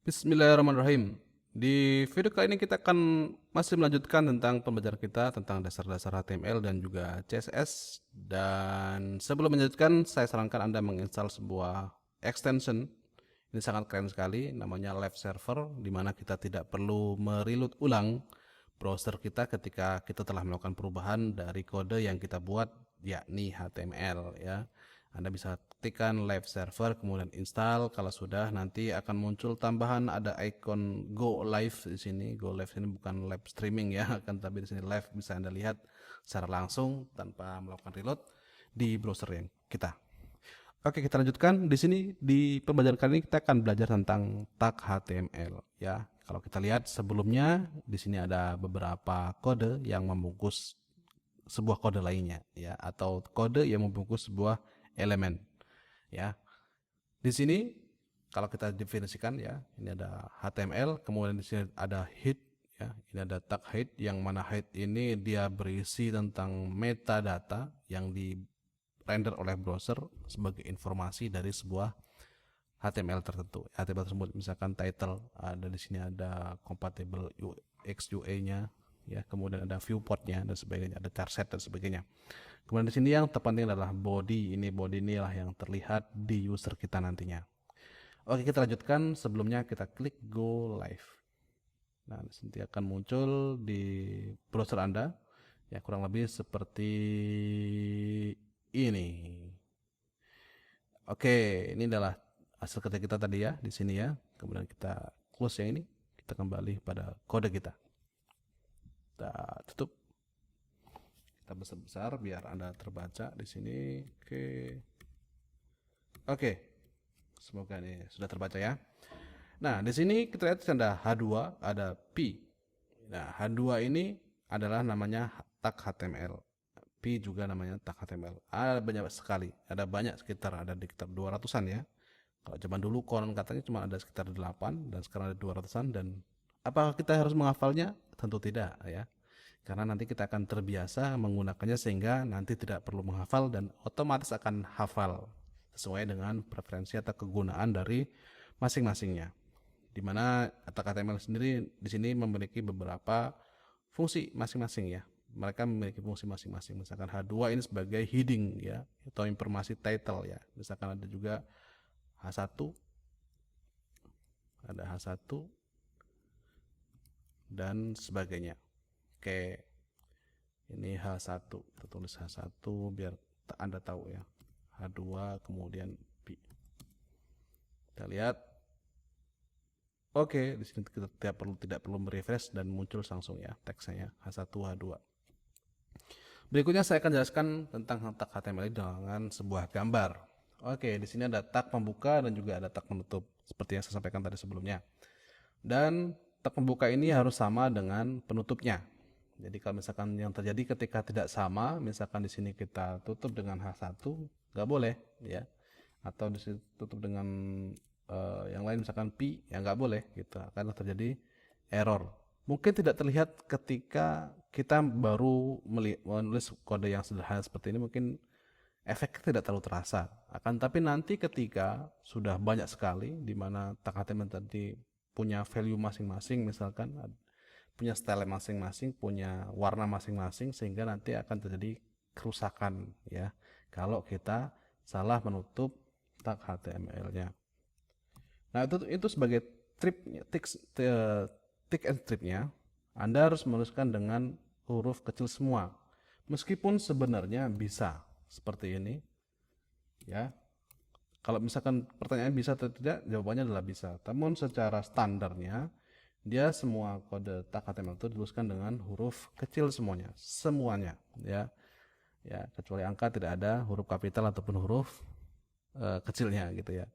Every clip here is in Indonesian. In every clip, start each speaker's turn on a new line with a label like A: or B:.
A: Bismillahirrahmanirrahim. Di video kali ini kita akan masih melanjutkan tentang pembelajaran kita tentang dasar-dasar HTML dan juga CSS. Dan sebelum melanjutkan, saya sarankan Anda menginstal sebuah extension. Ini sangat keren sekali, namanya Live Server, di mana kita tidak perlu mereload ulang browser kita ketika kita telah melakukan perubahan dari kode yang kita buat, yakni HTML ya. Anda bisa ketikkan live server kemudian install. Kalau sudah, nanti akan muncul tambahan ada icon go live di sini. Go live ini bukan live streaming ya, akan tapi di sini live bisa Anda lihat secara langsung tanpa melakukan reload di browser yang kita. Oke, kita lanjutkan. Di sini di pembelajaran kali ini kita akan belajar tentang tag HTML ya. Kalau kita lihat sebelumnya di sini ada beberapa kode yang membungkus sebuah kode lainnya ya, atau kode yang membungkus sebuah elemen ya. Di sini kalau kita definisikan ya, ini ada HTML, kemudian di sini ada head ya. Ini ada tag head, yang mana head ini dia berisi tentang metadata yang di render oleh browser sebagai informasi dari sebuah HTML tertentu. HTML tersebut misalkan title, ada di sini ada compatible UX UI-nya ya, kemudian ada viewportnya dan sebagainya, ada charset dan sebagainya. Kemudian di sini yang terpenting adalah body. Ini body inilah yang terlihat di user kita nantinya. Oke, kita lanjutkan. Sebelumnya kita klik go live. Nah, nanti akan muncul di browser Anda ya, kurang lebih seperti ini. Oke, ini adalah hasil kerja kita tadi ya di sini ya. Kemudian kita close yang ini, kita kembali pada kode kita. Kita tutup. Kita besar-besar biar Anda terbaca di sini. Oke. Semoga ini sudah terbaca ya. Nah, di sini kita lihat ada H2, ada P. Nah, H2 ini adalah namanya tag HTML. P juga namanya tag HTML. Ada banyak sekali, ada banyak, ada sekitar 200-an ya. Kalau zaman dulu konon katanya cuma ada sekitar 8 dan sekarang ada 200-an. Dan apakah kita harus menghafalnya? Tentu tidak ya. Karena nanti kita akan terbiasa menggunakannya sehingga nanti tidak perlu menghafal dan otomatis akan hafal sesuai dengan preferensi atau kegunaan dari masing-masingnya. Di mana tag HTML sendiri di sini memiliki beberapa fungsi masing-masing ya. Mereka memiliki fungsi masing-masing. Misalkan H2 ini sebagai heading ya, atau informasi title ya. Misalkan ada juga H1, ada H1 dan sebagainya. Oke, ini H1, kita tulis H1 biar Anda tahu ya. H2 kemudian P. Kita lihat. Oke, di sini kita tidak perlu merefresh dan muncul langsung ya teksnya H1 H2. Berikutnya saya akan jelaskan tentang tag HTML dengan sebuah gambar. Oke, di sini ada tag pembuka dan juga ada tag penutup seperti yang saya sampaikan tadi sebelumnya. Dan tag pembuka ini harus sama dengan penutupnya. Jadi kalau misalkan yang terjadi ketika tidak sama, misalkan di sini kita tutup dengan H1, nggak boleh ya. Atau di sini tutup dengan yang lain misalkan P, ya nggak boleh gitu, karena terjadi error. Mungkin tidak terlihat ketika kita baru menulis kode yang sederhana seperti ini, mungkin efeknya tidak terlalu terasa. Akan tapi nanti ketika sudah banyak sekali, di mana tag HTML tadi punya value masing-masing, misalkan punya style masing-masing, punya warna masing-masing, sehingga nanti akan terjadi kerusakan ya kalau kita salah menutup tag HTML-nya. Nah, itu sebagai tick and stripnya, Anda harus menuliskan dengan huruf kecil semua. Meskipun sebenarnya bisa seperti ini ya. Kalau misalkan pertanyaan bisa atau tidak, jawabannya adalah bisa. Namun secara standarnya dia semua kode tag HTML itu dituliskan dengan huruf kecil semuanya ya. Ya, kecuali angka tidak ada huruf kapital ataupun huruf kecilnya gitu ya.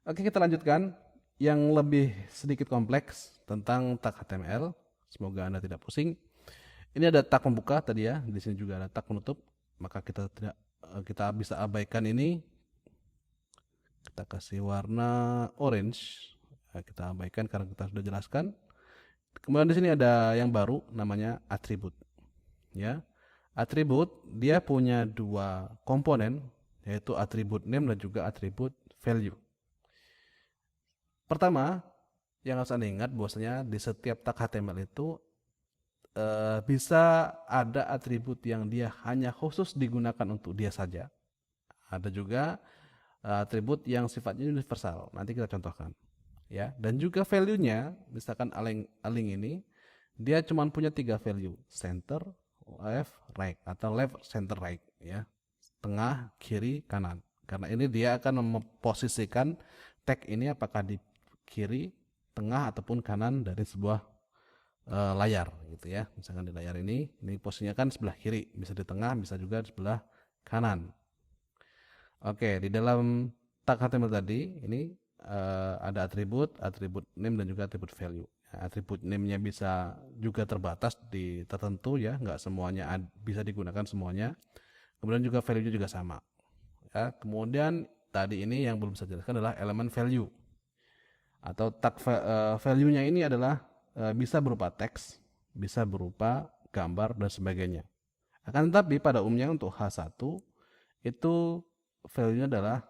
A: Oke, kita lanjutkan yang lebih sedikit kompleks tentang tag HTML. Semoga Anda tidak pusing. Ini ada tag pembuka tadi ya, di sini juga ada tag penutup. Maka kita bisa abaikan ini. Kita kasih warna orange. Kita abaikan karena kita sudah jelaskan. Kemudian di sini ada yang baru namanya atribut. Ya. Atribut dia punya dua komponen, yaitu atribut name dan juga atribut value. Pertama, Yang harus Anda ingat bahwasanya di setiap tag HTML itu bisa ada atribut yang dia hanya khusus digunakan untuk dia saja. Ada juga atribut yang sifatnya universal. Nanti kita contohkan. Ya, dan juga value-nya, misalkan aling ini dia cuma punya 3 value, center, left, right atau left, center, right ya. Tengah, kiri, kanan. Karena ini dia akan memposisikan tag ini apakah di kiri, tengah ataupun kanan dari sebuah layar gitu ya. Misalkan di layar ini posisinya kan sebelah kiri, bisa di tengah, bisa juga di sebelah kanan. Oke, di dalam tag HTML tadi ini ada atribut name dan juga atribut value. Atribut name-nya bisa juga terbatas di tertentu ya, nggak semuanya bisa digunakan semuanya. Kemudian juga value-nya juga sama. Ya, kemudian tadi ini yang belum saya jelaskan adalah elemen value. Atau tag value-nya ini adalah bisa berupa teks, bisa berupa gambar dan sebagainya. Akan tetapi pada umumnya untuk H1 itu value-nya adalah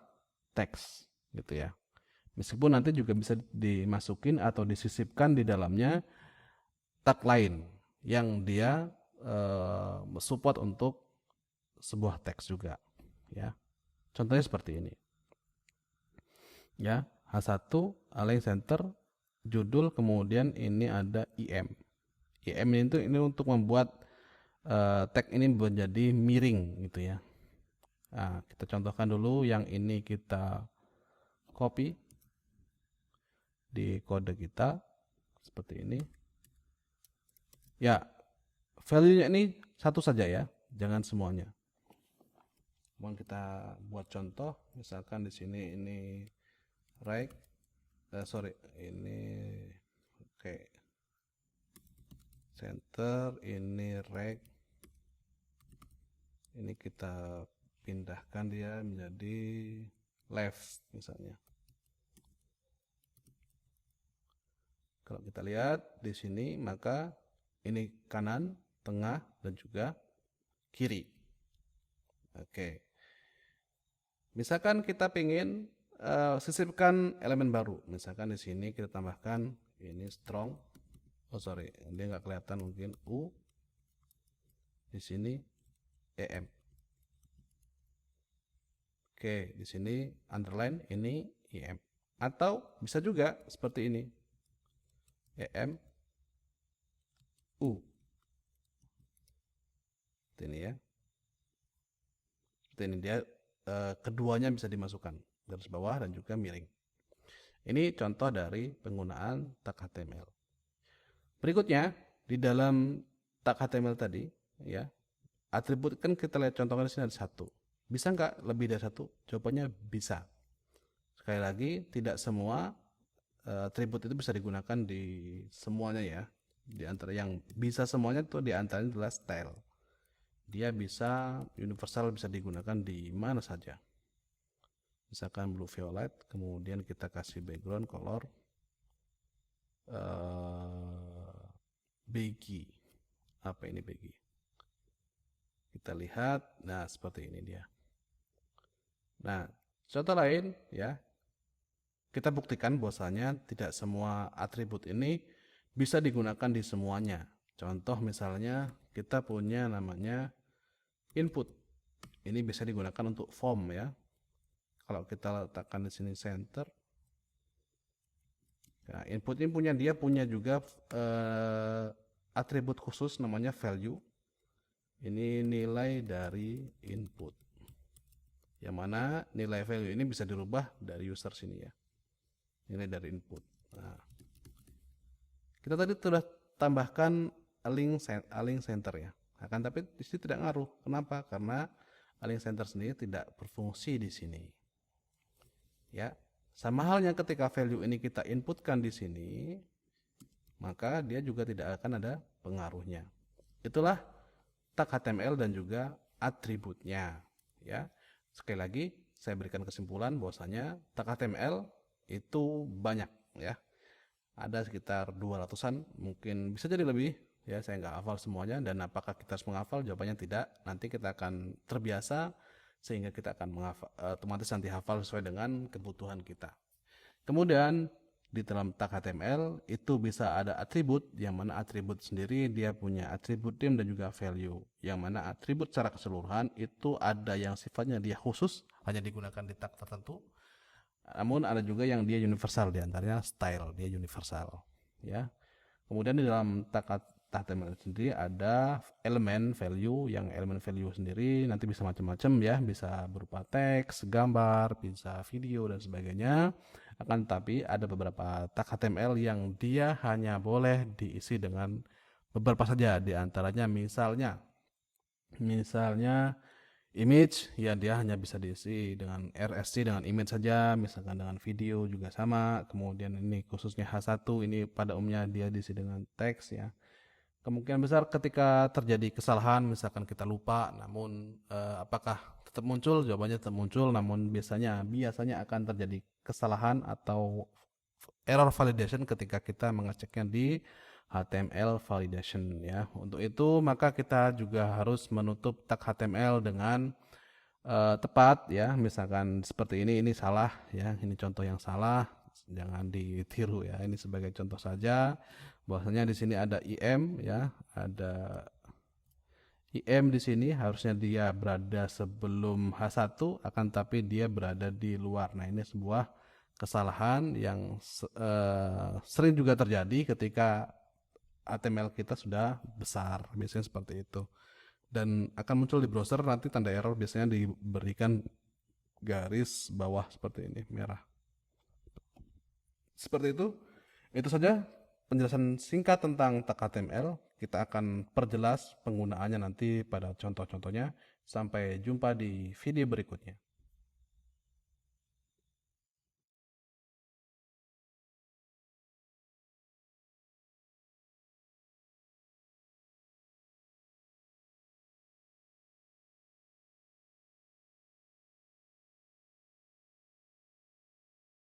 A: teks gitu ya. Meskipun nanti juga bisa dimasukin atau disisipkan di dalamnya tag lain yang dia support untuk sebuah teks juga ya. Contohnya seperti ini. Ya, H1 align center judul, kemudian ini ada IM. IM ini untuk membuat tag ini menjadi miring gitu ya. Nah, kita contohkan dulu yang ini, kita copy di kode kita seperti ini. Ya, value-nya ini satu saja ya, jangan semuanya. Mau kita buat contoh, misalkan di sini ini right, ini oke, center, ini right, ini kita pindahkan dia menjadi left misalnya. Kalau kita lihat di sini, maka ini kanan, tengah, dan juga kiri. Oke. Misalkan kita ingin sisipkan elemen baru. Misalkan di sini kita tambahkan ini strong. Oh sorry, dia nggak kelihatan mungkin U. Di sini EM. Oke, di sini underline, ini EM. Atau bisa juga seperti ini. EM U. Seperti ini ya. Seperti ini dia keduanya bisa dimasukkan, garis bawah dan juga miring. Ini contoh dari penggunaan tag HTML. Berikutnya di dalam tag HTML tadi ya, atribut kan kita lihat contohnya di sini ada satu. Bisa nggak lebih dari satu? Jawabannya bisa. Sekali lagi, tidak semua atribut itu bisa digunakan di semuanya ya. Di antara yang bisa semuanya itu di antaranya adalah style. Dia bisa universal, bisa digunakan di mana saja. Misalkan blue violet, kemudian kita kasih background color baggy. Apa ini baggy? Kita lihat, nah seperti ini dia. Nah, contoh lain ya, kita buktikan bahwasanya tidak semua atribut ini bisa digunakan di semuanya. Contoh misalnya kita punya namanya input. Ini bisa digunakan untuk form ya. Kalau kita letakkan di sini center. Nah, input ini punya juga atribut khusus namanya value. Ini nilai dari input. Yang mana nilai value ini bisa dirubah dari user sini ya. Nilai dari input. Nah, kita tadi sudah tambahkan align center ya. Akan tapi di sini tidak ngaruh. Kenapa? Karena align center sendiri tidak berfungsi di sini. Ya, sama halnya ketika value ini kita inputkan di sini, maka dia juga tidak akan ada pengaruhnya. Itulah tag HTML dan juga atributnya. Ya, sekali lagi saya berikan kesimpulan bahwasanya tag HTML itu banyak ya. Ada sekitar 200-an, mungkin bisa jadi lebih ya, saya nggak hafal semuanya. Dan apakah kita harus menghafal? Jawabannya tidak. Nanti kita akan terbiasa sehingga kita akan menghafal, otomatis nanti hafal sesuai dengan kebutuhan kita. Kemudian di dalam tag HTML itu bisa ada atribut, yang mana atribut sendiri dia punya atribut name dan juga value, yang mana atribut secara keseluruhan itu ada yang sifatnya dia khusus hanya digunakan di tag tertentu, namun ada juga yang dia universal, diantaranya style dia universal ya. Kemudian di dalam tag HTML sendiri ada elemen value, yang elemen value sendiri nanti bisa macam-macam ya, bisa berupa teks, gambar, bisa video dan sebagainya. Akan tetapi ada beberapa tag HTML yang dia hanya boleh diisi dengan beberapa saja, diantaranya misalnya image, ya dia hanya bisa diisi dengan RSC, dengan image saja, misalkan dengan video juga sama. Kemudian ini khususnya H1, ini pada umumnya dia diisi dengan teks ya. Kemungkinan besar ketika terjadi kesalahan, misalkan kita lupa, namun apakah tetap muncul? Jawabannya tetap muncul, namun biasanya akan terjadi kesalahan atau error validation ketika kita mengeceknya di HTML validation ya. Untuk itu maka kita juga harus menutup tag HTML dengan tepat ya. Misalkan seperti ini salah ya. Ini contoh yang salah, jangan ditiru ya. Ini sebagai contoh saja. Bahwasanya di sini ada IM ya, ada IM di sini harusnya dia berada sebelum H1, akan tapi dia berada di luar. Nah, ini sebuah kesalahan yang sering juga terjadi ketika HTML kita sudah besar, biasanya seperti itu. Dan akan muncul di browser nanti tanda error, biasanya diberikan garis bawah seperti ini, merah. Seperti itu saja penjelasan singkat tentang tag HTML. Kita akan perjelas penggunaannya nanti pada contoh-contohnya. Sampai jumpa di video berikutnya.